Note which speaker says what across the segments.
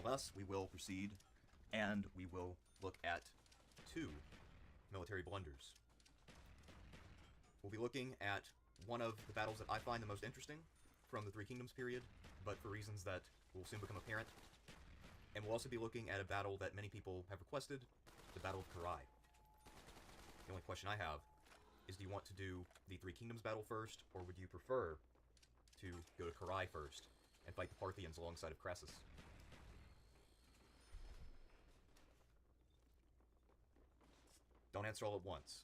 Speaker 1: Nonetheless, we will proceed, and we will look at 2 military blunders. We'll be looking at one of the battles that I find the most interesting from the Three Kingdoms period, but for reasons that will soon become apparent. And we'll also be looking at a battle that many people have requested, the Battle of Karai. The only question I have is, do you want to do the Three Kingdoms battle first, or would you prefer to go to Karai first and fight the Parthians alongside of Crassus? Don't answer all at once.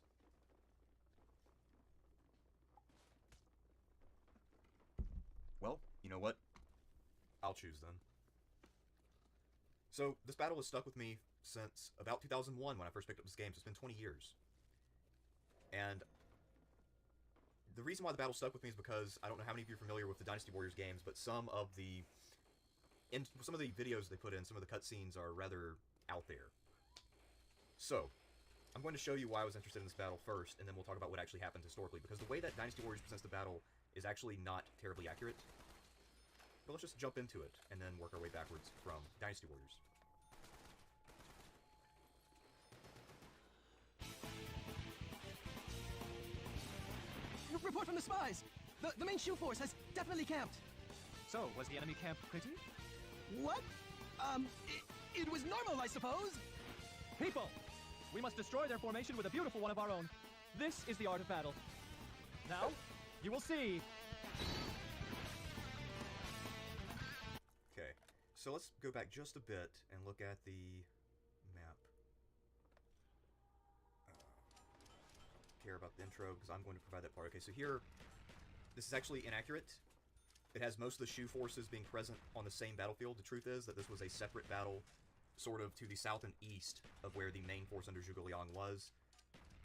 Speaker 1: Well, you know what? I'll choose then. So, this battle has stuck with me since about 2001 when I first picked up this game, so it's been 20 years. And the reason why the battle stuck with me is because I don't know how many of you are familiar with the Dynasty Warriors games, but some of the videos they put in, some of the cutscenes are rather out there. So, I'm going to show you why I was interested in this battle first, and then we'll talk about what actually happened historically, because the way that Dynasty Warriors presents the battle is actually not terribly accurate. But let's just jump into it, and then work our way backwards from Dynasty Warriors.
Speaker 2: Report from the spies! The main Shu force has definitely camped!
Speaker 3: So, was the enemy camp pretty?
Speaker 2: What? It was normal, I suppose?
Speaker 3: People! We must destroy their formation with a beautiful one of our own. This is the art of battle. Now, you will see.
Speaker 1: Okay, so let's go back just a bit and look at the map. Care about the intro because I'm going to provide that part. Okay, so here, this is actually inaccurate. It has most of the Shu forces being present on the same battlefield. The truth is that this was a separate battle, sort of to the south and east of where the main force under Zhuge Liang was.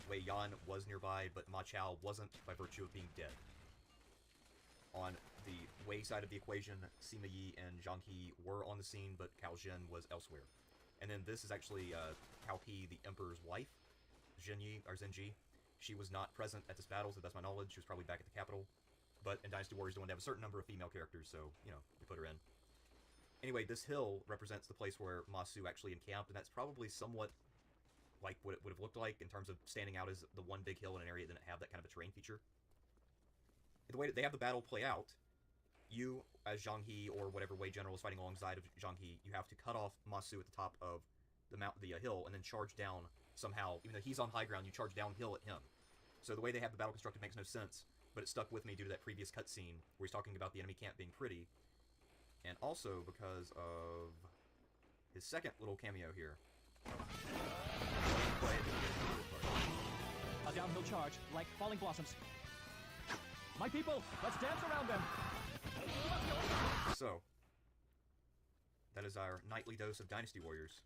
Speaker 1: Wei Yan was nearby, but Ma Chao wasn't by virtue of being dead. On the Wei side of the equation, Sima Yi and Zhang He were on the scene, but Cao Zhen was elsewhere. And then this is actually Cao Pi, the Emperor's wife, Zenji. She was not present at this battle, so that's my knowledge. She was probably back at the capital. But in Dynasty Warriors, they want to have a certain number of female characters, so, you know, we put her in. Anyway, this hill represents the place where Ma Su actually encamped, and that's probably somewhat like what it would have looked like in terms of standing out as the one big hill in an area that didn't have that kind of a terrain feature. The way that they have the battle play out, you, as Zhang He, or whatever Wei general is fighting alongside of Zhang He, you have to cut off Ma Su at the top of the hill, and then charge down somehow. Even though he's on high ground, you charge downhill at him. So the way they have the battle constructed makes no sense, but it stuck with me due to that previous cutscene where he's talking about the enemy camp being pretty, and also because of his second little cameo here.
Speaker 3: A downhill charge, like falling blossoms. My people, let's dance around them!
Speaker 1: So, that is our nightly dose of Dynasty Warriors.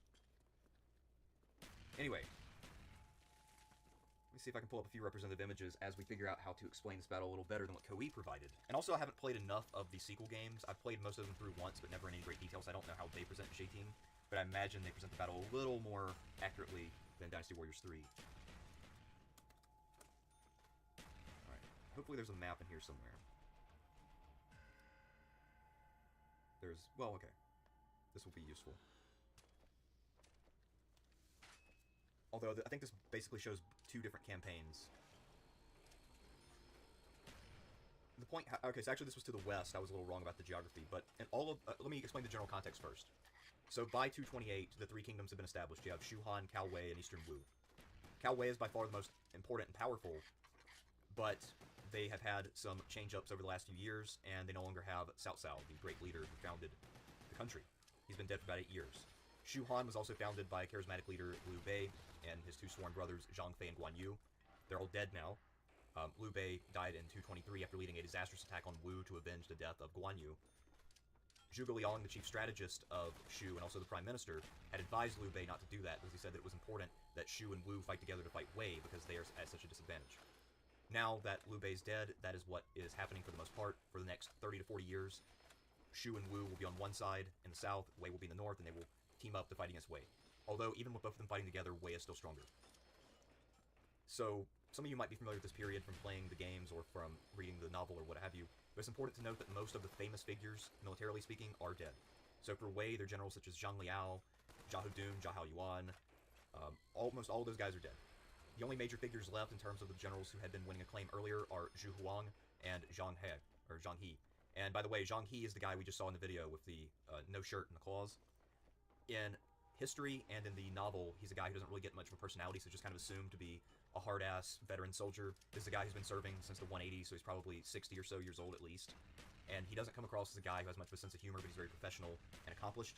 Speaker 1: Anyway, let me see if I can pull up a few representative images as we figure out how to explain this battle a little better than what Koei provided. And also, I haven't played enough of the sequel games. I've played most of them through once, but never in any great detail, so I don't know how they present J-Team. But I imagine they present the battle a little more accurately than Dynasty Warriors 3. Alright, hopefully there's a map in here somewhere. Well, okay. This will be useful. Although, I think this basically shows 2 different campaigns. The point... Okay, so actually this was to the west. I was a little wrong about the geography, but in all of... let me explain the general context first. So, by 228, the 3 kingdoms have been established. You have Shu Han, Cao Wei, and Eastern Wu. Cao Wei is by far the most important and powerful, but they have had some change-ups over the last few years, and they no longer have Cao Cao, the great leader who founded the country. He's been dead for about 8 years. Shu Han was also founded by charismatic leader Liu Bei and his 2 sworn brothers Zhang Fei and Guan Yu. They're all dead now. Liu Bei died in 223 after leading a disastrous attack on Wu to avenge the death of Guan Yu. Zhuge Liang, the chief strategist of Shu and also the prime minister, had advised Liu Bei not to do that because he said that it was important that Shu and Wu fight together to fight Wei because they are at such a disadvantage. Now that Liu Bei's dead, that is what is happening for the most part for the next 30 to 40 years. Shu and Wu will be on one side in the south, Wei will be in the north, and they will team up to fight against Wei. Although, even with both of them fighting together, Wei is still stronger. So, some of you might be familiar with this period from playing the games or from reading the novel or what have you, but it's important to note that most of the famous figures, militarily speaking, are dead. So for Wei, their generals such as Zhang Liao, Zhao Dun, Zhao Yuan, almost all of those guys are dead. The only major figures left in terms of the generals who had been winning acclaim earlier are Zhu Huang and Zhang He. And by the way, Zhang He is the guy we just saw in the video with the no shirt and the claws. In history and in the novel, he's a guy who doesn't really get much of a personality, so just kind of assumed to be a hard-ass veteran soldier. This is a guy who's been serving since the 180s, so he's probably 60 or so years old at least. And he doesn't come across as a guy who has much of a sense of humor, but he's very professional and accomplished.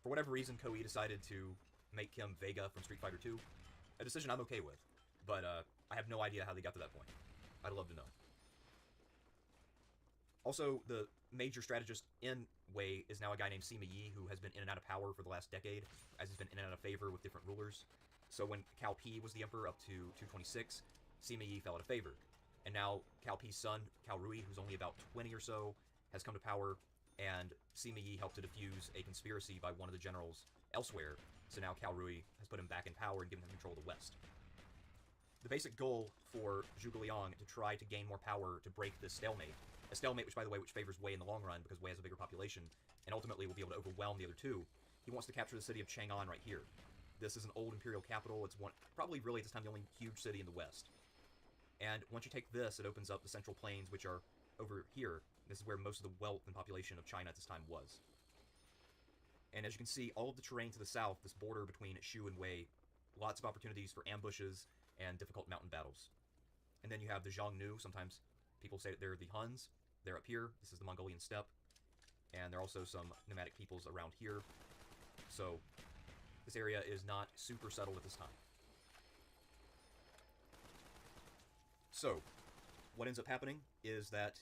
Speaker 1: For whatever reason, Koei decided to make him Vega from Street Fighter 2. A decision I'm okay with, but I have no idea how they got to that point. I'd love to know. Also, the major strategist in Wei is now a guy named Sima Yi, who has been in and out of power for the last decade, as he's been in and out of favor with different rulers. So when Cao Pi was the emperor up to 226, Sima Yi fell out of favor. And now Cao Pi's son, Cao Rui, who's only about 20 or so, has come to power, and Sima Yi helped to defuse a conspiracy by one of the generals elsewhere, so now Cao Rui has put him back in power and given him control of the West. The basic goal for Zhuge Liang to try to gain more power to break this stalemate, a stalemate which, by the way, which favors Wei in the long run because Wei has a bigger population, and ultimately will be able to overwhelm the other two, he wants to capture the city of Chang'an right here. This is an old imperial capital. It's probably really at this time the only huge city in the West. And once you take this, it opens up the central plains, which are over here. This is where most of the wealth and population of China at this time was. And as you can see, all of the terrain to the south, this border between Shu and Wei, lots of opportunities for ambushes and difficult mountain battles. And then you have the Xiongnu. Sometimes people say that they're the Huns. They're up here. This is the Mongolian steppe. And there are also some nomadic peoples around here. So this area is not super settled at this time. So, what ends up happening is that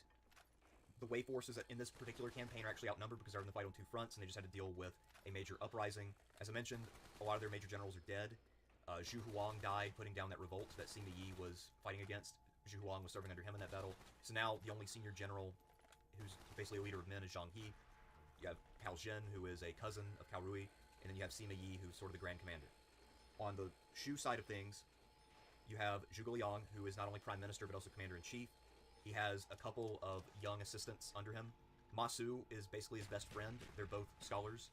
Speaker 1: the Wei forces in this particular campaign are actually outnumbered because they're in the fight on two fronts, and they just had to deal with a major uprising. As I mentioned, a lot of their major generals are dead. Zhu Huang died putting down that revolt that Sima Yi was fighting against. Zhu Huang was serving under him in that battle. So now the only senior general who's basically a leader of men is Zhang He. You have Cao Zhen, who is a cousin of Cao Rui, and then you have Sima Yi, who's sort of the grand commander. On the Shu side of things, you have Zhuge Liang, who is not only prime minister but also commander-in-chief. He has a couple of young assistants under him. Ma Su is basically his best friend. They're both scholars,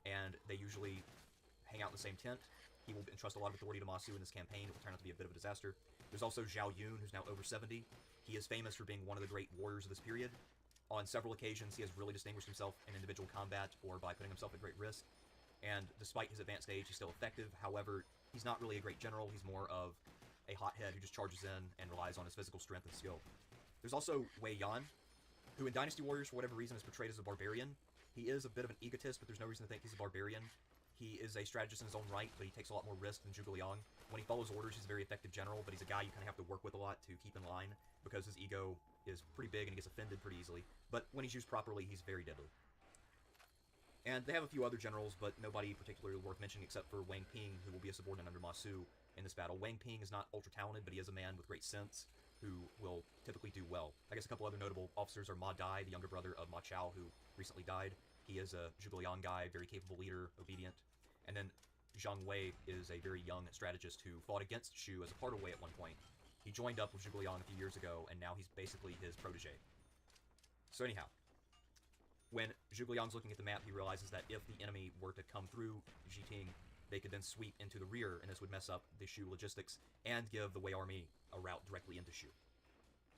Speaker 1: and they usually hang out in the same tent. He will entrust a lot of authority to Ma Su in this campaign. It will turn out to be a bit of a disaster. There's also Zhao Yun, who's now over 70. He is famous for being one of the great warriors of this period. On several occasions, he has really distinguished himself in individual combat or by putting himself at great risk. And despite his advanced age, he's still effective. However, he's not really a great general. He's more of a hothead who just charges in and relies on his physical strength and skill. There's also Wei Yan, who in Dynasty Warriors, for whatever reason, is portrayed as a barbarian. He is a bit of an egotist, but there's no reason to think he's a barbarian. He is a strategist in his own right, but he takes a lot more risk than Zhuge Liang. When he follows orders, he's a very effective general, but he's a guy you kind of have to work with a lot to keep in line, because his ego is pretty big and he gets offended pretty easily. But when he's used properly, he's very deadly. And they have a few other generals, but nobody particularly worth mentioning except for Wang Ping, who will be a subordinate under Ma Su in this battle. Wang Ping is not ultra-talented, but he is a man with great sense who will typically do well. I guess a couple other notable officers are Ma Dai, the younger brother of Ma Chao, who recently died. He is a Zhuge Liang guy, very capable leader, obedient. And then Zhang Wei is a very young strategist who fought against Shu as a part of Wei at one point. He joined up with Zhuge Liang a few years ago, and now he's basically his protege. So anyhow, when Zhuge Liang's looking at the map, he realizes that if the enemy were to come through Jiting, they could then sweep into the rear, and this would mess up the Shu logistics and give the Wei army a route directly into Shu.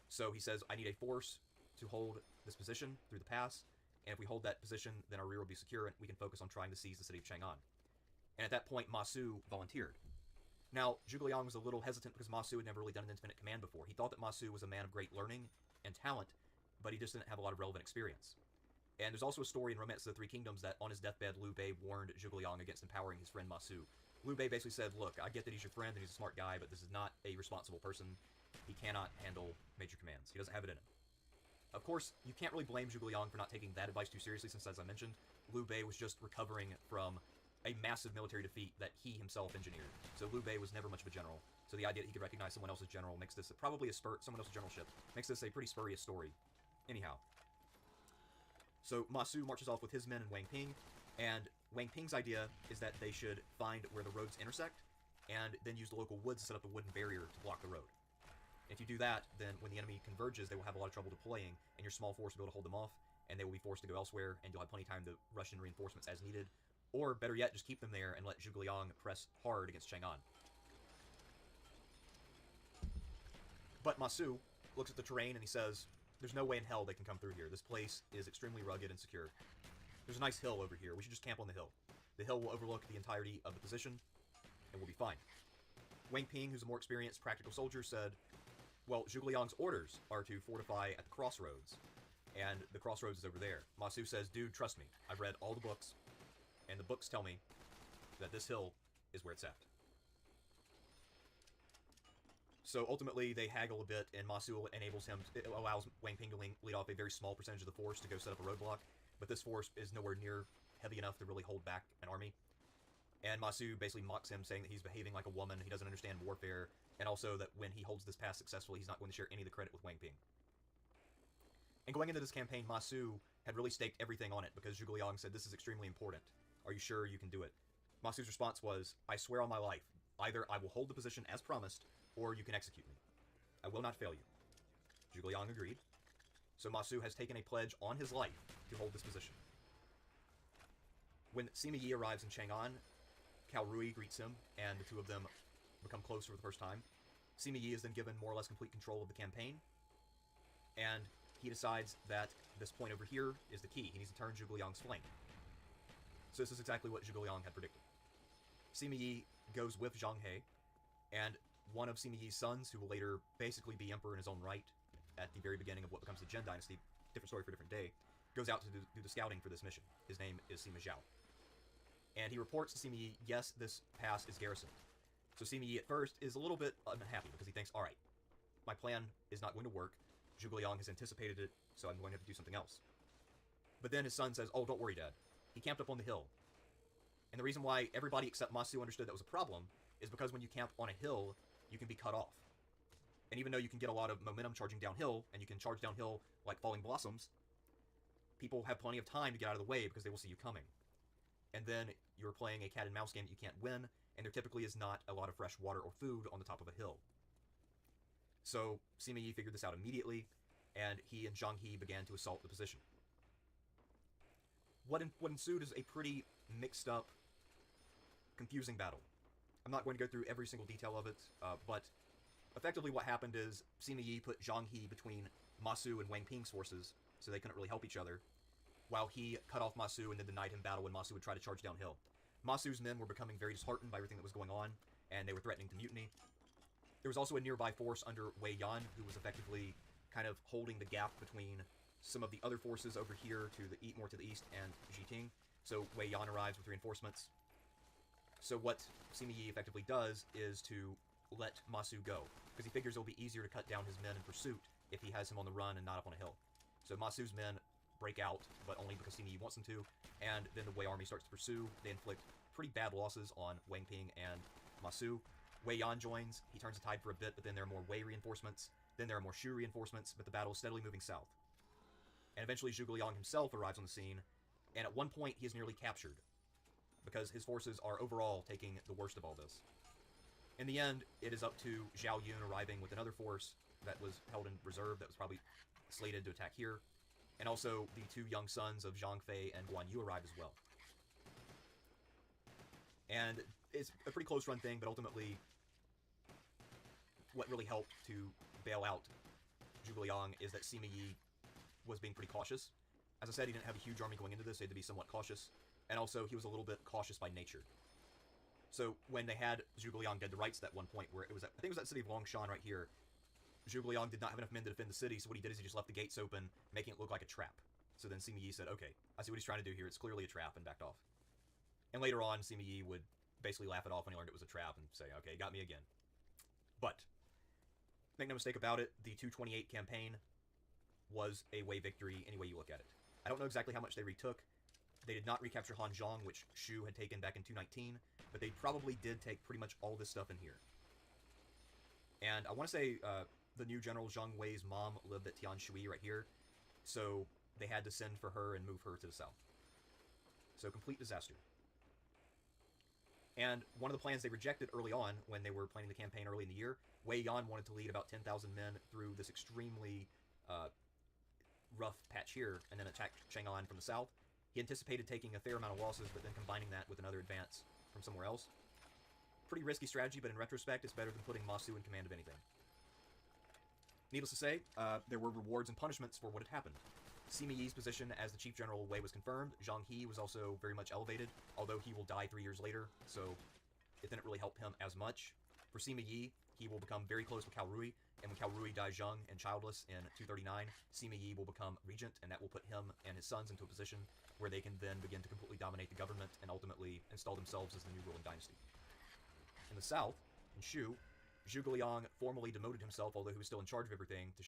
Speaker 1: So he says, I need a force to hold this position through the pass, and if we hold that position, then our rear will be secure, and we can focus on trying to seize the city of Chang'an. And at that point, Ma Su volunteered. Now, Zhuge Liang was a little hesitant because Ma Su had never really done an independent command before. He thought that Ma Su was a man of great learning and talent, but he just didn't have a lot of relevant experience. And there's also a story in Romance of the Three Kingdoms that on his deathbed, Liu Bei warned Zhuge Liang against empowering his friend Ma Su. Liu Bei basically said, look, I get that he's your friend and he's a smart guy, but this is not a responsible person. He cannot handle major commands. He doesn't have it in him. Of course, you can't really blame Zhuge Liang for not taking that advice too seriously, since, as I mentioned, Liu Bei was just recovering from a massive military defeat that he himself engineered. So Liu Bei was never much of a general. So the idea that he could recognize someone else's general makes this probably someone else's generalship, makes this a pretty spurious story. Anyhow. So Ma Su marches off with his men and Wang Ping, and Wang Ping's idea is that they should find where the roads intersect, and then use the local woods to set up a wooden barrier to block the road. If you do that, then when the enemy converges, they will have a lot of trouble deploying, and your small force will be able to hold them off. and they will be forced to go elsewhere, and you'll have plenty of time to rush in reinforcements as needed. Or, better yet, just keep them there and let Zhuge Liang press hard against Chang'an. But Ma Su looks at the terrain and he says, there's no way in hell they can come through here. This place is extremely rugged and secure. There's a nice hill over here. We should just camp on the hill. The hill will overlook the entirety of the position, and we'll be fine. Wang Ping, who's a more experienced practical soldier, said, well, Zhuge Liang's orders are to fortify at the crossroads, and the crossroads is over there. Ma Su says, dude, trust me. I've read all the books, and the books tell me that this hill is where it's at. So ultimately, they haggle a bit, and Ma Su allows Wang Ping to lead off a very small percentage of the force to go set up a roadblock, but this force is nowhere near heavy enough to really hold back an army. And Ma Su basically mocks him, saying that he's behaving like a woman, he doesn't understand warfare, and also that when he holds this pass successfully, he's not going to share any of the credit with Wang Ping. And going into this campaign, Ma Su had really staked everything on it, because Zhuge Liang said, this is extremely important. Are you sure you can do it? Ma Su's response was, I swear on my life, either I will hold the position as promised, or you can execute me. I will not fail you. Zhuge Liang agreed. So Ma Su has taken a pledge on his life to hold this position. When Sima Yi arrives in Chang'an, Cao Rui greets him, and the two of them become close for the first time. Sima Yi is then given more or less complete control of the campaign, and he decides that this point over here is the key. He needs to turn Zhuge Liang's flank. So this is exactly what Zhuge Liang had predicted. Sima Yi goes with Zhang He, and one of Sima Yi's sons, who will later basically be emperor in his own right at the very beginning of what becomes the Jin Dynasty, different story for a different day, goes out to do the scouting for this mission. His name is Sima Zhao. And he reports to Sima Yi, yes, this pass is garrisoned. So Sima Yi at first is a little bit unhappy because he thinks, alright, my plan is not going to work. Zhuge Liang has anticipated it, so I'm going to have to do something else. But then his son says, oh, don't worry, Dad. He camped up on the hill. And the reason why everybody except Ma Su understood that was a problem is because when you camp on a hill, you can be cut off. And even though you can get a lot of momentum charging downhill, and you can charge downhill like falling blossoms, people have plenty of time to get out of the way because they will see you coming. And then you're playing a cat and mouse game that you can't win, and there typically is not a lot of fresh water or food on the top of a hill. So Sima Yi figured this out immediately, and he and Zhang He began to assault the position. What ensued is a pretty mixed up, confusing battle. I'm not going to go through every single detail of it, but effectively what happened is Sima Yi put Zhang He between Ma Su and Wang Ping's forces, so they couldn't really help each other, while he cut off Ma Su and then denied him battle when Ma Su would try to charge downhill. Ma Su's men were becoming very disheartened by everything that was going on, and they were threatening to mutiny. There was also a nearby force under Wei Yan, who was effectively kind of holding the gap between some of the other forces over here to the more to the east and Jiting. So Wei Yan arrives with reinforcements. So what Sima Yi effectively does is to let Ma Su go, because he figures it'll be easier to cut down his men in pursuit if he has him on the run and not up on a hill. So Ma Su's men break out, but only because Sima Yi wants them to, and then the Wei army starts to pursue. They inflict pretty bad losses on Wang Ping and Ma Su. Wei Yan joins, he turns the tide for a bit, but then there are more Wei reinforcements, then there are more Shu reinforcements, but the battle is steadily moving south. And eventually Zhuge Liang himself arrives on the scene, and at one point he is nearly captured, because his forces are overall taking the worst of all this. In the end, it is up to Zhao Yun arriving with another force that was held in reserve, that was probably slated to attack here, and also the two young sons of Zhang Fei and Guan Yu arrive as well. And it's a pretty close run thing, but ultimately what really helped to bail out Zhuge Liang is that Sima Yi was being pretty cautious. As I said, he didn't have a huge army going into this, he had to be somewhat cautious, and also he was a little bit cautious by nature. So when they had Zhuge Liang dead to rights at one point, where it was at, I think it was that city of Longshan right here, Zhuge Liang did not have enough men to defend the city, so what he did is he just left the gates open, making it look like a trap. So then Sima Yi said, okay, I see what he's trying to do here, it's clearly a trap, and backed off. And later on, Sima Yi would basically laugh it off when he learned it was a trap, and say, okay, got me again. But, make no mistake about it, the 228 campaign was a Wei victory any way you look at it. I don't know exactly how much they retook. They did not recapture Hanzhong, which Shu had taken back in 219, but they probably did take pretty much all this stuff in here. And I want to say the new general Zhang Wei's mom lived at Tianshui right here, so they had to send for her and move her to the south. So complete disaster. And one of the plans they rejected early on, when they were planning the campaign early in the year, Wei Yan wanted to lead about 10,000 men through this extremely rough patch here and then attack Chang'an from the south. He anticipated taking a fair amount of losses, but then combining that with another advance from somewhere else. Pretty risky strategy, but in retrospect, it's better than putting Masu in command of anything. Needless to say, there were rewards and punishments for what had happened. Sima Yi's position as the Chief General of Wei was confirmed. Zhang He was also very much elevated, although he will die 3 years later, so it didn't really help him as much. For Sima Yi, he will become very close with Cao Rui, and when Cao Rui dies young and childless in 239, Sima Yi will become regent, and that will put him and his sons into a position where they can then begin to completely dominate the government and ultimately install themselves as the new ruling dynasty. In the south, in Shu, Zhuge Liang formally demoted himself, although he was still in charge of everything, to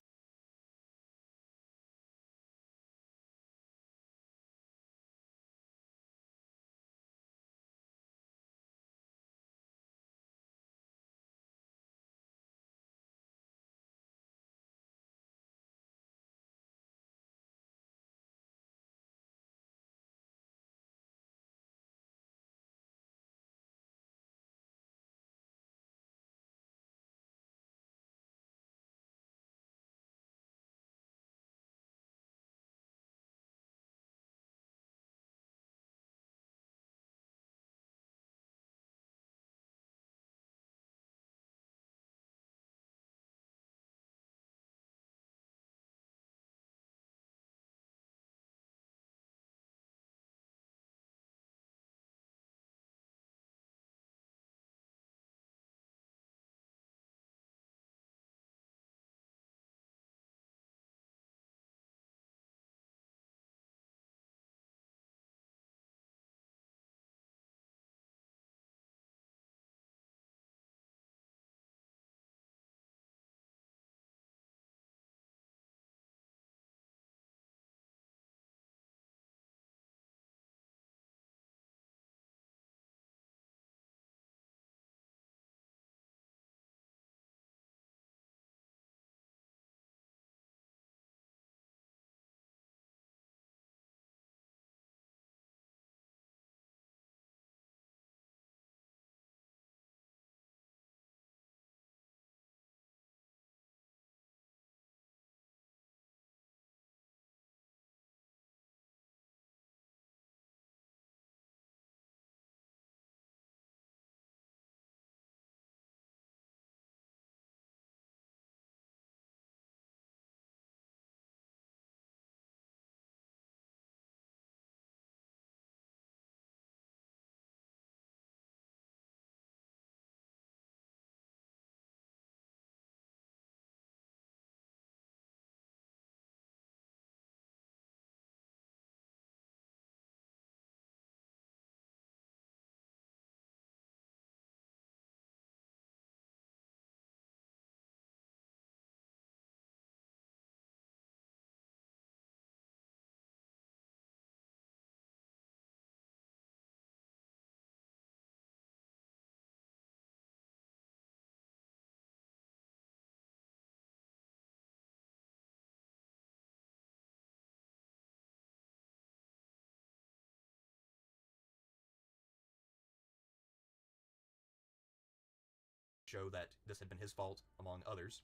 Speaker 1: show that this had been his fault, among others.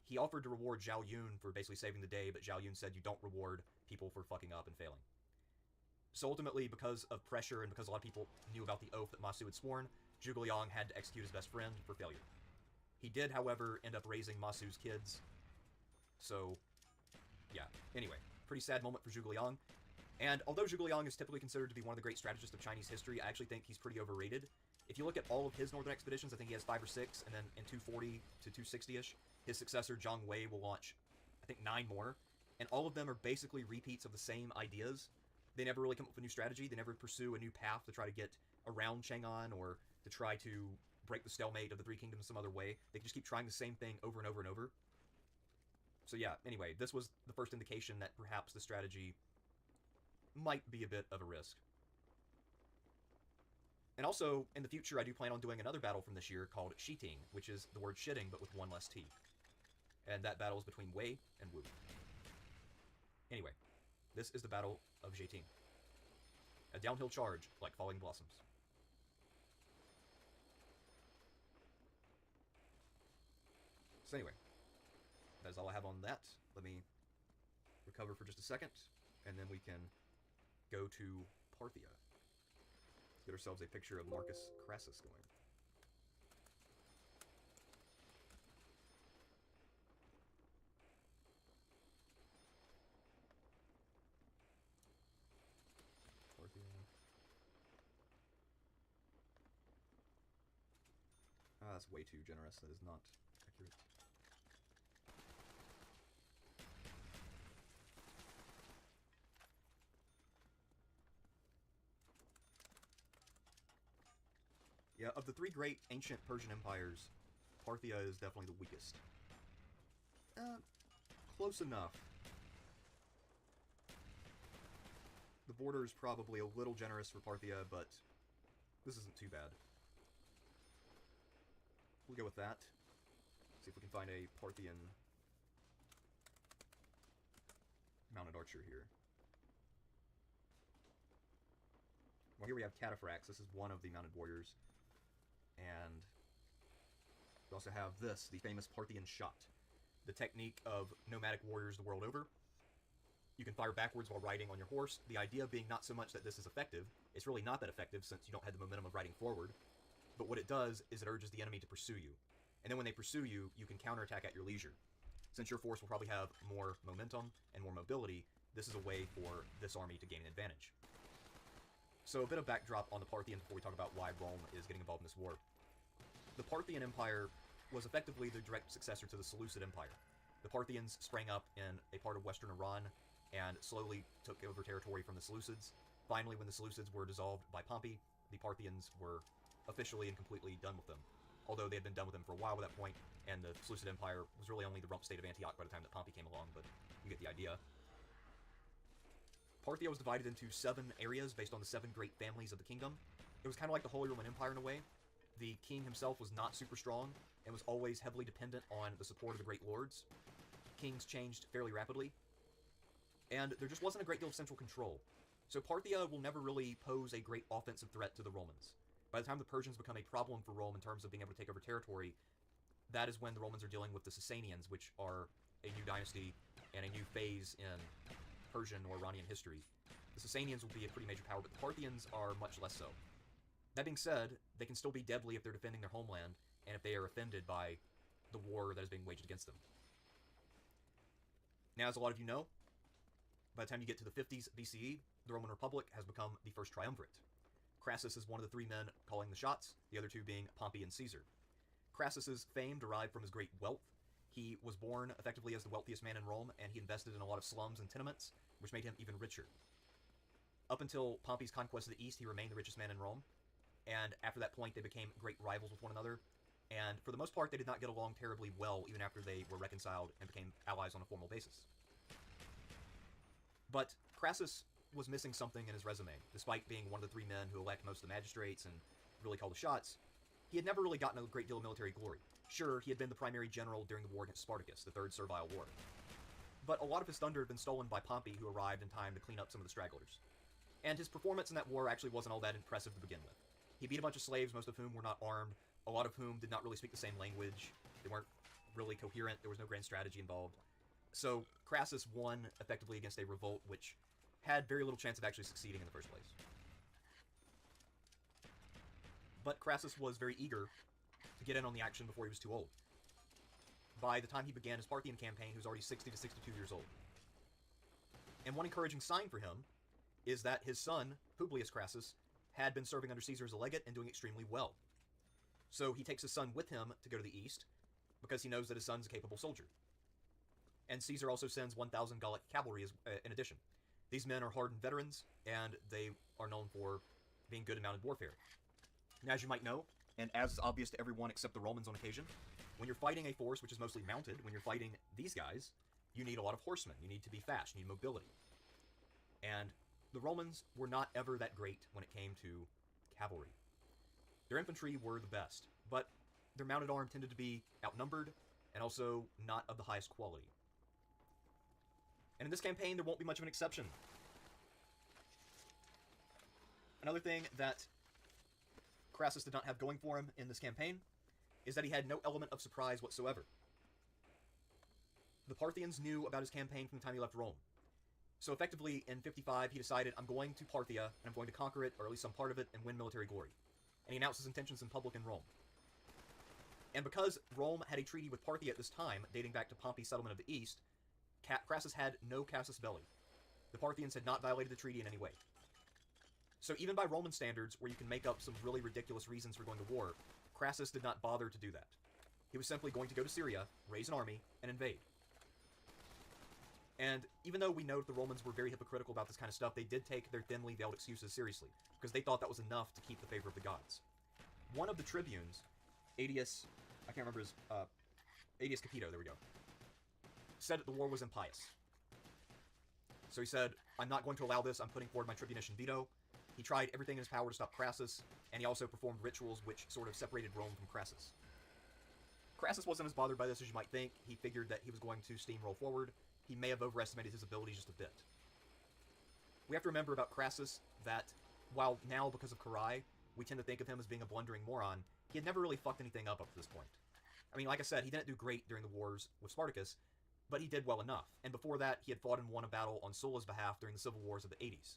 Speaker 1: He offered to reward Zhao Yun for basically saving the day, but Zhao Yun said you don't reward people for fucking up and failing. So ultimately, because of pressure and because a lot of people knew about the oath that Masu had sworn, Zhuge Liang had to execute his best friend for failure. He did, however, end up raising Masu's kids. So, yeah. Anyway, pretty sad moment for Zhuge Liang. And although Zhuge Liang is typically considered to be one of the great strategists of Chinese history, I actually think he's pretty overrated. If you look at all of his northern expeditions, I think he has 5 or 6, and then in 240 to 260-ish, his successor, Zhang Wei, will launch, I think, 9 more. And all of them are basically repeats of the same ideas. They never really come up with a new strategy. They never pursue a new path to try to get around Chang'an or to try to break the stalemate of the Three Kingdoms some other way. They just keep trying the same thing over and over and over. So yeah, anyway, this was the first indication that perhaps the strategy might be a bit of a risk. And also, in the future, I do plan on doing another battle from this year called Shiting, which is the word shitting, but with 1 less T. And that battle is between Wei and Wu. Anyway, this is the Battle of Jieting. A downhill charge, like falling blossoms. So anyway, that is all I have on that. Let me recover. cover for just a second, and then we can go to Parthia. Let's get ourselves a picture of Marcus Crassus going. Parthia. Ah, that's way too generous. That is not accurate. Yeah, of the three great ancient Persian empires, Parthia is definitely the weakest. Close enough. The border is probably a little generous for Parthia, but this isn't too bad. We'll go with that. See if we can find a Parthian mounted archer here. Well, here we have Cataphracts. This is one of the mounted warriors. And we also have this, the famous Parthian shot. The technique of nomadic warriors the world over. You can fire backwards while riding on your horse. The idea being not so much that this is effective. It's really not that effective since you don't have the momentum of riding forward. But what it does is it urges the enemy to pursue you. And then when they pursue you, you can counterattack at your leisure. Since your force will probably have more momentum and more mobility, this is a way for this army to gain an advantage. So a bit of backdrop on the Parthians before we talk about why Rome is getting involved in this war. The Parthian Empire was effectively the direct successor to the Seleucid Empire. The Parthians sprang up in a part of western Iran and slowly took over territory from the Seleucids. Finally, when the Seleucids were dissolved by Pompey, the Parthians were officially and completely done with them. Although they had been done with them for a while at that point, and the Seleucid Empire was really only the rump state of Antioch by the time that Pompey came along, but you get the idea. Parthia was divided into 7 areas based on the 7 great families of the kingdom. It was kind of like the Holy Roman Empire in a way. The king himself was not super strong, and was always heavily dependent on the support of the great lords. Kings changed fairly rapidly, and there just wasn't a great deal of central control. So Parthia will never really pose a great offensive threat to the Romans. By the time the Persians become a problem for Rome in terms of being able to take over territory, that is when the Romans are dealing with the Sasanians, which are a new dynasty and a new phase in Persian or Iranian history. The Sasanians will be a pretty major power, but the Parthians are much less so. That being said, they can still be deadly if they're defending their homeland, and if they are offended by the war that is being waged against them. Now, as a lot of you know, by the time you get to the 50s BCE, the Roman Republic has become the first triumvirate. Crassus is one of the 3 men calling the shots, the other 2 being Pompey and Caesar. Crassus's fame derived from his great wealth. He was born effectively as the wealthiest man in Rome, and he invested in a lot of slums and tenements, which made him even richer. Up until Pompey's conquest of the East, he remained the richest man in Rome, and after that point, they became great rivals with one another, and for the most part, they did not get along terribly well, even after they were reconciled and became allies on a formal basis. But Crassus was missing something in his resume. Despite being one of the 3 men who elect most of the magistrates and really call the shots, he had never really gotten a great deal of military glory. Sure, he had been the primary general during the war against Spartacus, the Third Servile War. But a lot of his thunder had been stolen by Pompey, who arrived in time to clean up some of the stragglers. And his performance in that war actually wasn't all that impressive to begin with. He beat a bunch of slaves, most of whom were not armed, a lot of whom did not really speak the same language, they weren't really coherent, there was no grand strategy involved. So Crassus won effectively against a revolt which had very little chance of actually succeeding in the first place. But Crassus was very eager to get in on the action before he was too old. By the time he began his Parthian campaign, he was already 60 to 62 years old. And one encouraging sign for him is that his son, Publius Crassus, had been serving under Caesar as a legate and doing extremely well. So he takes his son with him to go to the east, because he knows that his son's a capable soldier. And Caesar also sends 1,000 Gallic cavalry in addition. These men are hardened veterans, and they are known for being good in mounted warfare. Now, as you might know, and as is obvious to everyone except the Romans on occasion, when you're fighting a force which is mostly mounted, when you're fighting these guys, you need a lot of horsemen. You need to be fast. You need mobility. And the Romans were not ever that great when it came to cavalry. Their infantry were the best, but their mounted arm tended to be outnumbered and also not of the highest quality. And in this campaign, there won't be much of an exception. Another thing that Crassus did not have going for him in this campaign is that he had no element of surprise whatsoever. The Parthians knew about his campaign from the time he left Rome. So effectively, in 55, he decided, I'm going to Parthia, and I'm going to conquer it, or at least some part of it, and win military glory. And he announced his intentions in public in Rome. And because Rome had a treaty with Parthia at this time, dating back to Pompey's settlement of the East, Crassus had no casus belli. The Parthians had not violated the treaty in any way. So even by Roman standards, where you can make up some really ridiculous reasons for going to war, Crassus did not bother to do that. He was simply going to go to Syria, raise an army, and invade. And even though we know that the Romans were very hypocritical about this kind of stuff, they did take their thinly veiled excuses seriously, because they thought that was enough to keep the favor of the gods. One of the tribunes, Aetius, I can't remember his, Aetius Capito, there we go, said that the war was impious. So he said, I'm not going to allow this, I'm putting forward my tribunician veto. He tried everything in his power to stop Crassus, and he also performed rituals which sort of separated Rome from Crassus. Crassus wasn't as bothered by this as you might think. He figured that he was going to steamroll forward. He may have overestimated his abilities just a bit. We have to remember about Crassus that, while now, because of Carrhae, we tend to think of him as being a blundering moron, he had never really fucked anything up to this point. I mean, like I said, he didn't do great during the wars with Spartacus, but he did well enough. And before that, he had fought and won a battle on Sulla's behalf during the civil wars of the 80s.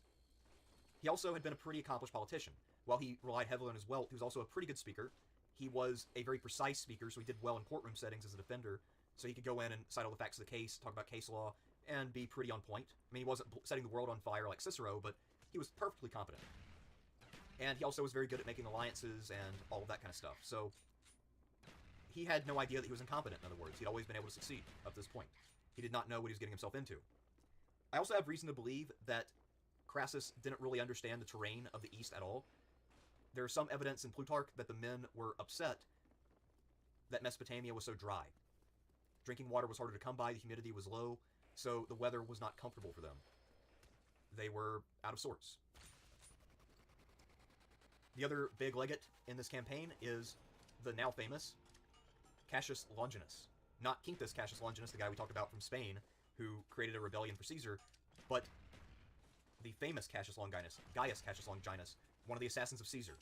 Speaker 1: He also had been a pretty accomplished politician. While he relied heavily on his wealth, he was also a pretty good speaker. He was a very precise speaker, so he did well in courtroom settings as a defender, so he could go in and cite all the facts of the case, talk about case law, and be pretty on point. I mean, he wasn't setting the world on fire like Cicero, but he was perfectly competent. And he also was very good at making alliances and all of that kind of stuff, so he had no idea that he was incompetent, in other words. He'd always been able to succeed up to this point. He did not know what he was getting himself into. I also have reason to believe that Crassus didn't really understand the terrain of the East at all. There's some evidence in Plutarch that the men were upset that Mesopotamia was so dry. Drinking water was harder to come by, the humidity was low, so the weather was not comfortable for them. They were out of sorts. The other big legate in this campaign is the now famous Cassius Longinus. Not Quintus Cassius Longinus, the guy we talked about from Spain, who created a rebellion for Caesar, but the famous Cassius Longinus, Gaius Cassius Longinus, one of the assassins of Caesar.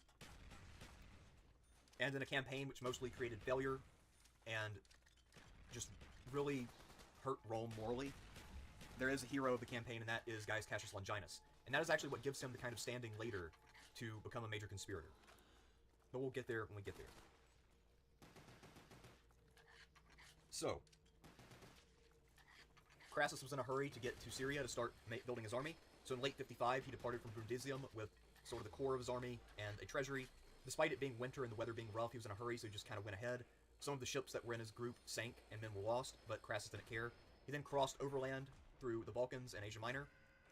Speaker 1: And in a campaign which mostly created failure and just really hurt Rome morally, there is a hero of the campaign, and that is Gaius Cassius Longinus. And that is actually what gives him the kind of standing later to become a major conspirator. But we'll get there when we get there. So, Crassus was in a hurry to get to Syria to start building his army. So in late 55, he departed from Brundisium with sort of the core of his army and a treasury. Despite it being winter and the weather being rough, he was in a hurry, so he just kind of went ahead. Some of the ships that were in his group sank and men were lost, but Crassus didn't care. He then crossed overland through the Balkans and Asia Minor,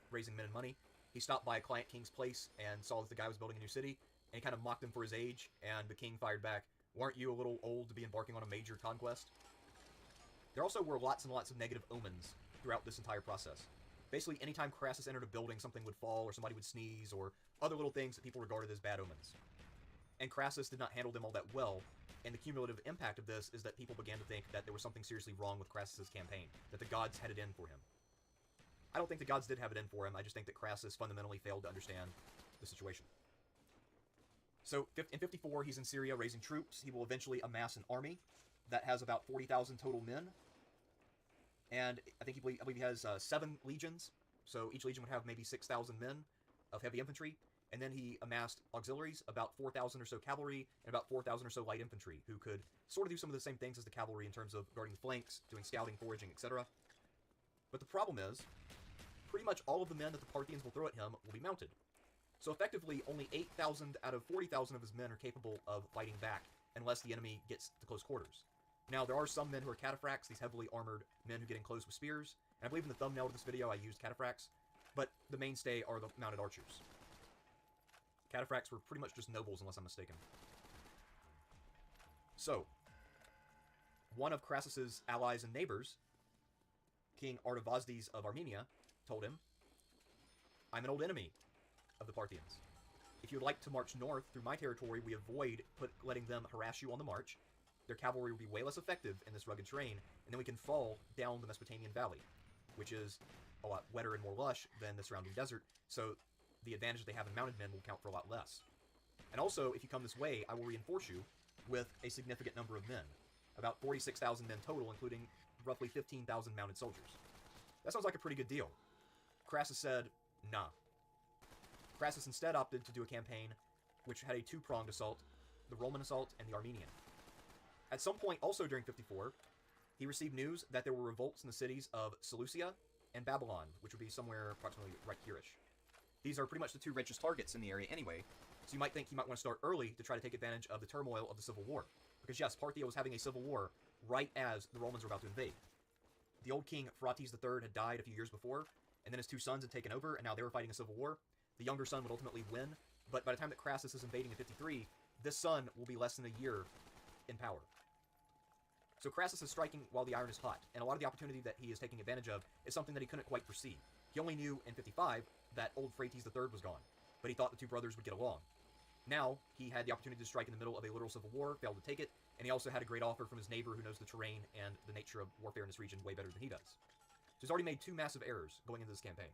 Speaker 1: raising men and money. He stopped by a client king's place and saw that the guy was building a new city, and he kind of mocked him for his age, and the king fired back, "Weren't you a little old to be embarking on a major conquest?" There also were lots and lots of negative omens throughout this entire process. Basically, anytime Crassus entered a building, something would fall, or somebody would sneeze, or other little things that people regarded as bad omens. And Crassus did not handle them all that well, and the cumulative impact of this is that people began to think that there was something seriously wrong with Crassus's campaign, that the gods had it in for him. I don't think the gods did have it in for him, I just think that Crassus fundamentally failed to understand the situation. So, in 54, he's in Syria raising troops. He will eventually amass an army that has about 40,000 total men. And I believe he has 7 legions, so each legion would have maybe 6,000 men of heavy infantry. And then he amassed auxiliaries, about 4,000 or so cavalry, and about 4,000 or so light infantry, who could sort of do some of the same things as the cavalry in terms of guarding the flanks, doing scouting, foraging, etc. But the problem is, pretty much all of the men that the Parthians will throw at him will be mounted. So effectively, only 8,000 out of 40,000 of his men are capable of fighting back, unless the enemy gets to close quarters. Now, there are some men who are cataphracts, these heavily armored men who get enclosed with spears, and I believe in the thumbnail of this video I used cataphracts, but the mainstay are the mounted archers. Cataphracts were pretty much just nobles, unless I'm mistaken. So, one of Crassus's allies and neighbors, King Artavasdes of Armenia, told him, "I'm an old enemy of the Parthians. If you would like to march north through my territory, we avoid letting them harass you on the march. Their cavalry will be way less effective in this rugged terrain, and then we can fall down the Mesopotamian valley, which is a lot wetter and more lush than the surrounding desert, so the advantage they have in mounted men will count for a lot less. And also, if you come this way, I will reinforce you with a significant number of men, about 46,000 men total, including roughly 15,000 mounted soldiers." That sounds like a pretty good deal. Crassus said, nah. Crassus instead opted to do a campaign which had a two-pronged assault, the Roman assault and the Armenian. At some point, also during 54, he received news that there were revolts in the cities of Seleucia and Babylon, which would be somewhere approximately right here-ish. These are pretty much the two richest targets in the area anyway, so you might think he might want to start early to try to take advantage of the turmoil of the Civil War. Because yes, Parthia was having a civil war right as the Romans were about to invade. The old king, Phraates III, had died a few years before, and then his two sons had taken over, and now they were fighting a civil war. The younger son would ultimately win, but by the time that Crassus is invading in 53, this son will be less than a year in power. So Crassus is striking while the iron is hot, and a lot of the opportunity that he is taking advantage of is something that he couldn't quite foresee. He only knew in 55 that old Phraates III was gone, but he thought the two brothers would get along. Now, he had the opportunity to strike in the middle of a literal civil war, failed to take it, and he also had a great offer from his neighbor who knows the terrain and the nature of warfare in this region way better than he does. So he's already made two massive errors going into this campaign.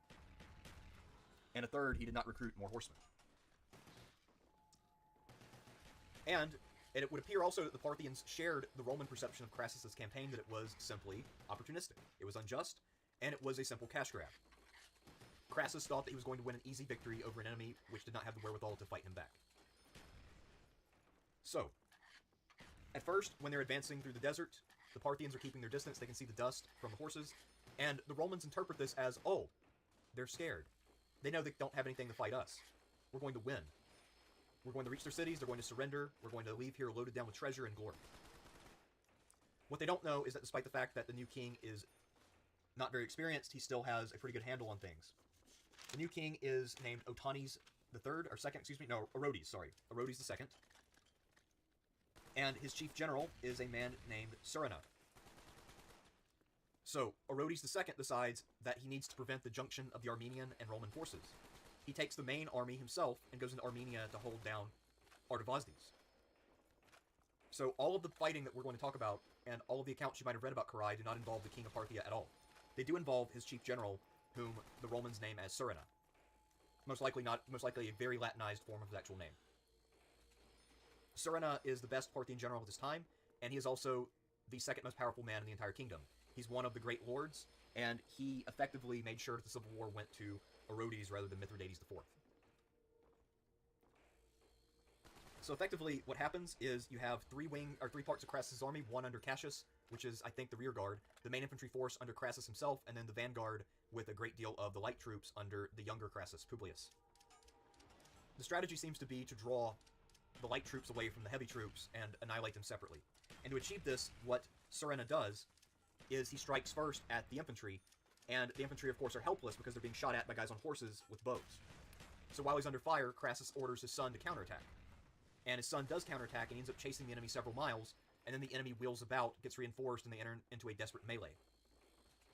Speaker 1: And a third, he did not recruit more horsemen. And it would appear also that the Parthians shared the Roman perception of Crassus's campaign, that it was simply opportunistic. It was unjust, and it was a simple cash grab. Crassus thought that he was going to win an easy victory over an enemy which did not have the wherewithal to fight him back. So, at first, when they're advancing through the desert, the Parthians are keeping their distance. They can see the dust from the horses, and the Romans interpret this as, oh, they're scared. They know they don't have anything to fight us. We're going to win. We're going to reach their cities, they're going to surrender, we're going to leave here loaded down with treasure and glory. What they don't know is that despite the fact that the new king is not very experienced, he still has a pretty good handle on things. The new king is named Otanes III, or second, excuse me, no, Orodes, sorry. Orodes II. And his chief general is a man named Surena. So, Orodes II decides that he needs to prevent the junction of the Armenian and Roman forces. He takes the main army himself and goes into Armenia to hold down Artavasdes. So all of the fighting that we're going to talk about, and all of the accounts you might have read about Carrhae, do not involve the king of Parthia at all. They do involve his chief general, whom the Romans name as Surena. Most likely a very Latinized form of his actual name. Surena is the best Parthian general of his time, and he is also the second most powerful man in the entire kingdom. He's one of the great lords, and he effectively made sure that the civil war went to Orodes rather than Mithridates IV. So effectively, what happens is you have three parts of Crassus' army, one under Cassius, which is, I think, the rear guard, the main infantry force under Crassus himself, and then the vanguard with a great deal of the light troops under the younger Crassus, Publius. The strategy seems to be to draw the light troops away from the heavy troops and annihilate them separately. And to achieve this, what Surena does is he strikes first at the infantry, and the infantry, of course, are helpless because they're being shot at by guys on horses with bows. So while he's under fire, Crassus orders his son to counterattack. And his son does counterattack, and he ends up chasing the enemy several miles, and then the enemy wheels about, gets reinforced, and they enter into a desperate melee.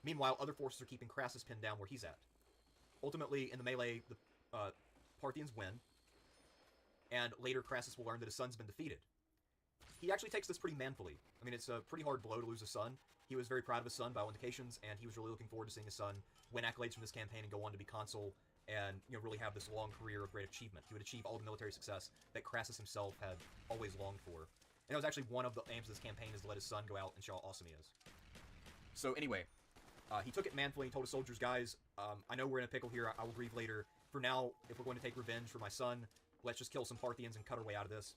Speaker 1: Meanwhile, other forces are keeping Crassus pinned down where he's at. Ultimately, in the melee, the Parthians win, and later Crassus will learn that his son's been defeated. He actually takes this pretty manfully. I mean, it's a pretty hard blow to lose a son. He was very proud of his son by all indications, and he was really looking forward to seeing his son win accolades from this campaign and go on to be consul and, you know, really have this long career of great achievement. He would achieve all the military success that Crassus himself had always longed for. And that was actually one of the aims of this campaign, is to let his son go out and show how awesome he is. So anyway, he took it manfully and told his soldiers, guys, I know we're in a pickle here, I will grieve later. For now, if we're going to take revenge for my son, let's just kill some Parthians and cut our way out of this.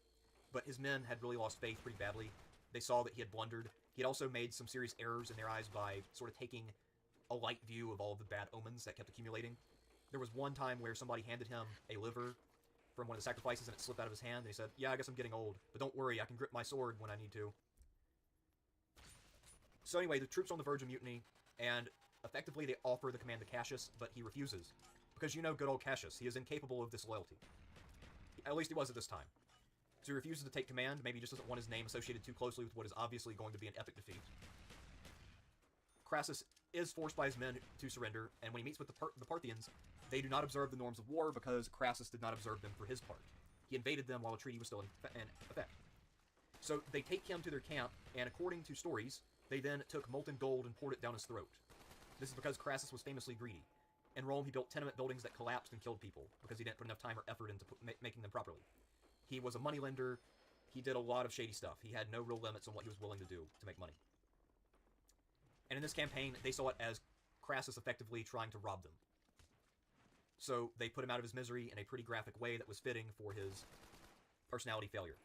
Speaker 1: But his men had really lost faith pretty badly. They saw that he had blundered. He had also made some serious errors in their eyes by sort of taking a light view of all of the bad omens that kept accumulating. There was one time where somebody handed him a liver from one of the sacrifices, and it slipped out of his hand, and he said, yeah, I guess I'm getting old, but don't worry, I can grip my sword when I need to. So anyway, the troops are on the verge of mutiny, and effectively they offer the command to Cassius, but he refuses. Because you know good old Cassius, he is incapable of disloyalty. At least he was at this time. So he refuses to take command, maybe he just doesn't want his name associated too closely with what is obviously going to be an epic defeat. Crassus is forced by his men to surrender, and when he meets with the Parthians, they do not observe the norms of war because Crassus did not observe them for his part. He invaded them while the treaty was still in effect. So they take him to their camp, and according to stories, they then took molten gold and poured it down his throat. This is because Crassus was famously greedy. In Rome, he built tenement buildings that collapsed and killed people because he didn't put enough time or effort into making them properly. He was a moneylender. He did a lot of shady stuff. He had no real limits on what he was willing to do to make money. And in this campaign, they saw it as Crassus effectively trying to rob them. So they put him out of his misery in a pretty graphic way that was fitting for his personality failure.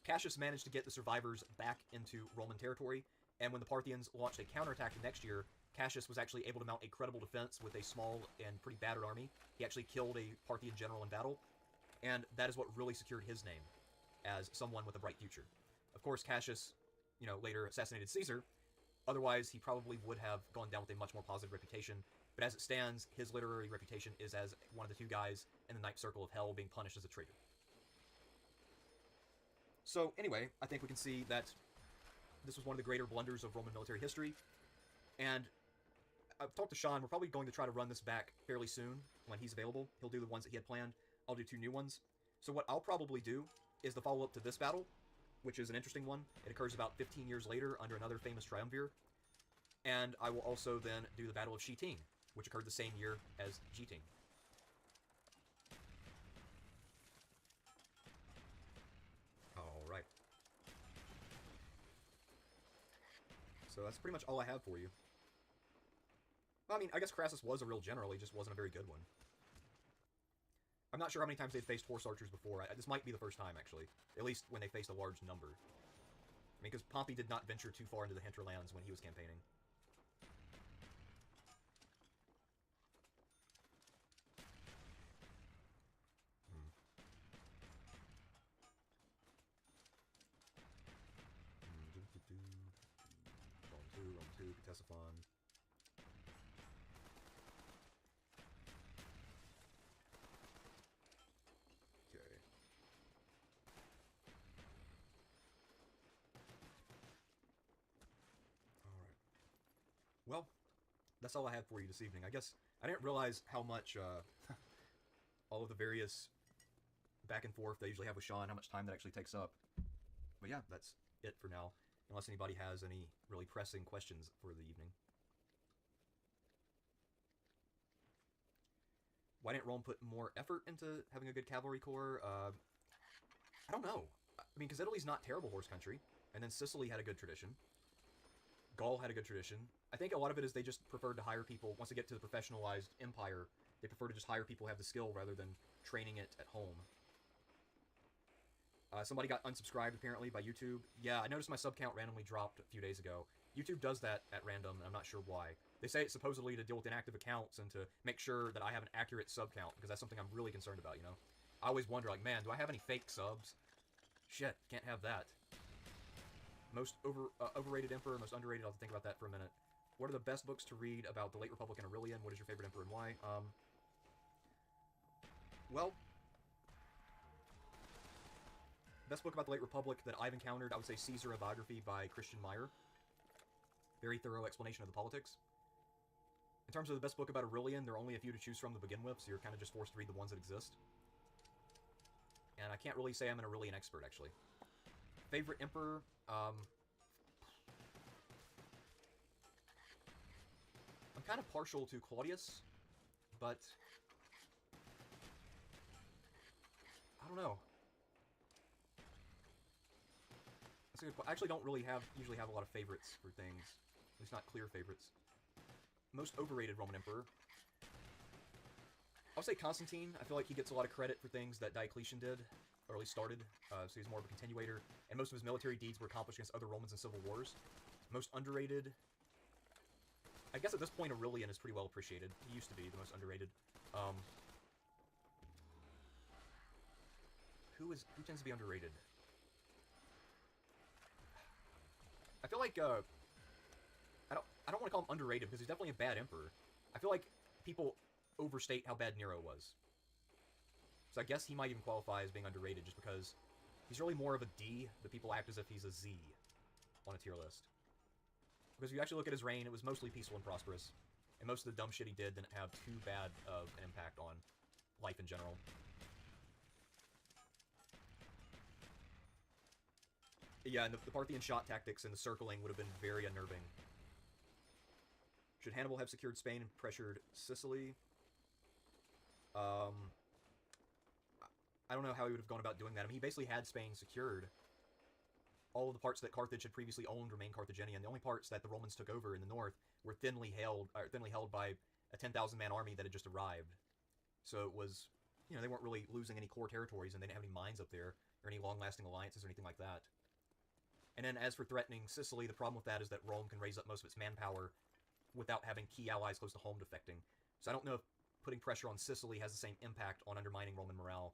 Speaker 1: Cassius managed to get the survivors back into Roman territory, and when the Parthians launched a counterattack the next year, Cassius was actually able to mount a credible defense with a small and pretty battered army. He actually killed a Parthian general in battle, and that is what really secured his name as someone with a bright future. Of course, Cassius, later assassinated Caesar. Otherwise, he probably would have gone down with a much more positive reputation. But as it stands, his literary reputation is as one of the two guys in the Ninth Circle of Hell being punished as a traitor. So anyway, I think we can see that this was one of the greater blunders of Roman military history. And I've talked to Sean. We're probably going to try to run this back fairly soon when he's available. He'll do the ones that he had planned. I'll do 2 new ones. So what I'll probably do is the follow-up to this battle, which is an interesting one. It occurs about 15 years later under another famous triumvir. And I will also then do the Battle of Shiting, which occurred the same year as Jiting. Alright. So that's pretty much all I have for you. Well, I mean, I guess Crassus was a real general, he just wasn't a very good one. I'm not sure how many times they've faced horse archers before. This might be the first time, actually. At least when they faced a large number. I mean, because Pompey did not venture too far into the hinterlands when he was campaigning. Rome 2, Ctesiphon. Okay. Alright. Well, that's all I had for you this evening. I guess I didn't realize how much, all of the various back and forth they usually have with Sean, how much time that actually takes up. But yeah, that's it for now. Unless anybody has any really pressing questions for the evening. Why didn't Rome put more effort into having a good cavalry corps? I don't know. I mean, because Italy's not terrible horse country, and then Sicily had a good tradition. Gaul had a good tradition. I think a lot of it is they just preferred to hire people, once they get to the professionalized empire, they prefer to just hire people who have the skill rather than training it at home. Somebody got unsubscribed, apparently, by YouTube. Yeah, I noticed my sub count randomly dropped a few days ago. YouTube does that at random, and I'm not sure why. They say it's supposedly to deal with inactive accounts and to make sure that I have an accurate sub count, because that's something I'm really concerned about, I always wonder, like, man, do I have any fake subs? Shit, can't have that. Most overrated emperor, most underrated, I'll have to think about that for a minute. What are the best books to read about the late Republic and Aurelian? What is your favorite emperor and why? Well, best book about the late Republic that I've encountered, I would say Caesar, a biography by Christian Meyer. Very thorough explanation of the politics. In terms of the best book about Aurelian, there are only a few to choose from to begin with, so you're kind of just forced to read the ones that exist. And I can't really say I'm an Aurelian expert, actually. Favorite emperor? I'm kind of partial to Claudius, but I don't know. That's a good point. I actually don't really usually have a lot of favorites for things. At least not clear favorites. Most overrated Roman emperor. I'll say Constantine. I feel like he gets a lot of credit for things that Diocletian did, or at least started, so he's more of a continuator, and most of his military deeds were accomplished against other Romans in civil wars. Most underrated... I guess at this point Aurelian is pretty well appreciated. He used to be the most underrated. Who tends to be underrated? I feel like, I don't want to call him underrated, because he's definitely a bad emperor. I feel like people overstate how bad Nero was. So I guess he might even qualify as being underrated, just because he's really more of a D, but people act as if he's a Z on a tier list. Because if you actually look at his reign, it was mostly peaceful and prosperous. And most of the dumb shit he did didn't have too bad of an impact on life in general. Yeah, and the Parthian shot tactics and the circling would have been very unnerving. Should Hannibal have secured Spain and pressured Sicily? I don't know how he would have gone about doing that. I mean, he basically had Spain secured. All of the parts that Carthage had previously owned remained Carthaginian. The only parts that the Romans took over in the north were thinly held by a 10,000-man army that had just arrived. So it was, they weren't really losing any core territories, and they didn't have any mines up there, or any long-lasting alliances or anything like that. And then as for threatening Sicily, the problem with that is that Rome can raise up most of its manpower without having key allies close to home defecting. So I don't know if putting pressure on Sicily has the same impact on undermining Roman morale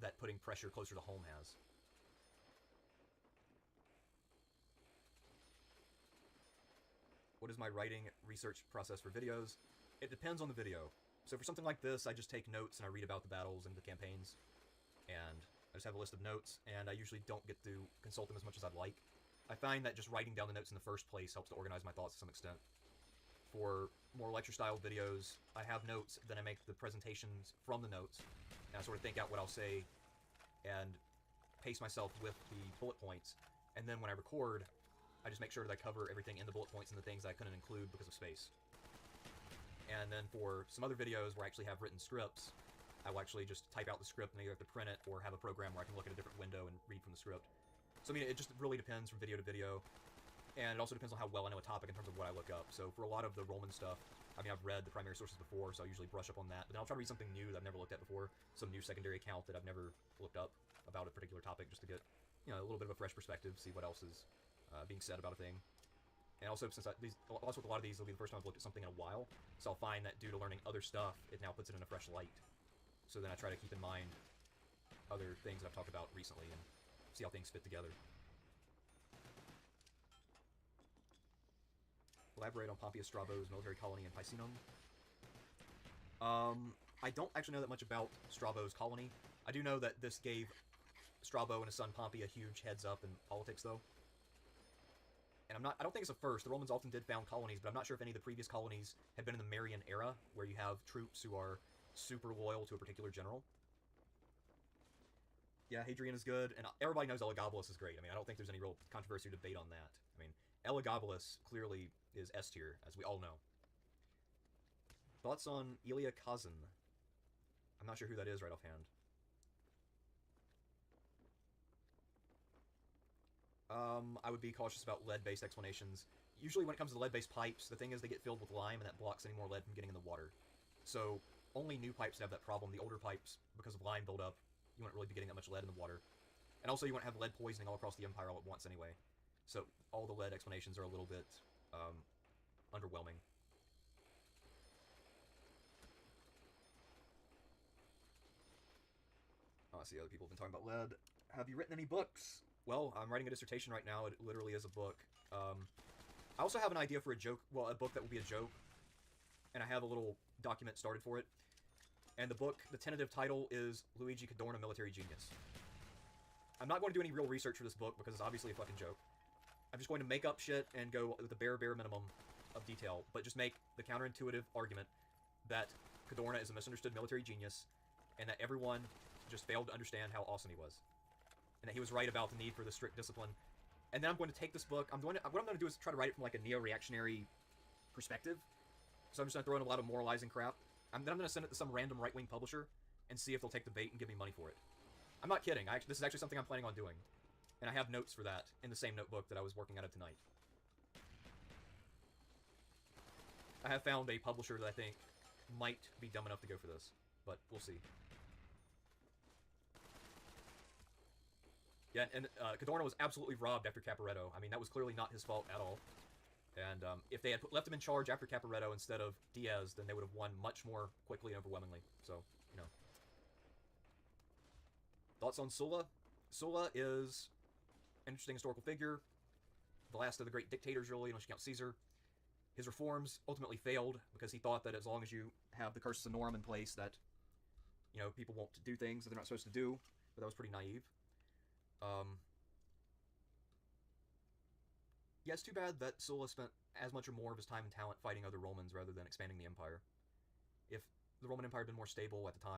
Speaker 1: that putting pressure closer to home has. What is my writing research process for videos? It depends on the video. So for something like this, I just take notes and I read about the battles and the campaigns. And I just have a list of notes, and I usually don't get to consult them as much as I'd like. I find that just writing down the notes in the first place helps to organize my thoughts to some extent. For more lecture-style videos, I have notes, then I make the presentations from the notes, and I sort of think out what I'll say, and pace myself with the bullet points, and then when I record, I just make sure that I cover everything in the bullet points and the things that I couldn't include because of space. And then for some other videos where I actually have written scripts, I will actually just type out the script and either have to print it or have a program where I can look at a different window and read from the script. So I mean, it just really depends from video to video, and it also depends on how well I know a topic in terms of what I look up. So for a lot of the Roman stuff, I mean, I've read the primary sources before, so I usually brush up on that, but then I'll try to read something new that I've never looked at before, some new secondary account that I've never looked up about a particular topic, just to get, a little bit of a fresh perspective, see what else is being said about a thing. And also, since also with a lot of these, it'll be the first time I've looked at something in a while, so I'll find that due to learning other stuff, it now puts it in a fresh light. So then I try to keep in mind other things that I've talked about recently and see how things fit together. Elaborate on Pompeius Strabo's military colony in Picenum. I don't actually know that much about Strabo's colony. I do know that this gave Strabo and his son Pompey a huge heads up in politics, though. And I don't think it's a first. The Romans often did found colonies, but I'm not sure if any of the previous colonies had been in the Marian era, where you have troops who are super loyal to a particular general. Yeah, Hadrian is good, and everybody knows Elagabalus is great. I mean, I don't think there's any real controversy or debate on that. I mean, Elagabalus clearly is S tier, as we all know. Thoughts on Elia Kazan? I'm not sure who that is right offhand. I would be cautious about lead-based explanations. Usually when it comes to lead-based pipes, the thing is they get filled with lime, and that blocks any more lead from getting in the water. So only new pipes have that problem. The older pipes, because of lime buildup, you wouldn't really be getting that much lead in the water. And also you wouldn't have lead poisoning all across the Empire all at once anyway. So all the lead explanations are a little bit underwhelming. Oh, I see other people have been talking about lead. Have you written any books? Well, I'm writing a dissertation right now. It literally is a book. I also have an idea for a joke. Well, a book that will be a joke. And I have a little document started for it. And the book, the tentative title is Luigi Cadorna, Military Genius. I'm not going to do any real research for this book because it's obviously a fucking joke. I'm just going to make up shit and go with the bare minimum of detail, but just make the counterintuitive argument that Cadorna is a misunderstood military genius and that everyone just failed to understand how awesome he was. And that he was right about the need for the strict discipline. And then I'm going to take this book, what I'm going to do is try to write it from like a neo-reactionary perspective. So I'm just going to throw in a lot of moralizing crap. Then I'm going to send it to some random right-wing publisher and see if they'll take the bait and give me money for it. I'm not kidding. This is actually something I'm planning on doing. And I have notes for that in the same notebook that I was working out of tonight. I have found a publisher that I think might be dumb enough to go for this, but we'll see. Yeah, and Cadorna was absolutely robbed after Caporetto. I mean, that was clearly not his fault at all. And if they had left him in charge after Caporetto instead of Diaz, then they would have won much more quickly and overwhelmingly. So, Thoughts on Sulla? Sulla is an interesting historical figure. The last of the great dictators, really, unless you count Caesar. His reforms ultimately failed because he thought that as long as you have the cursus honorum in place that, people won't do things that they're not supposed to do. But that was pretty naive. Yeah, it's too bad that Sulla spent as much or more of his time and talent fighting other Romans rather than expanding the empire. If the Roman Empire had been more stable at the time,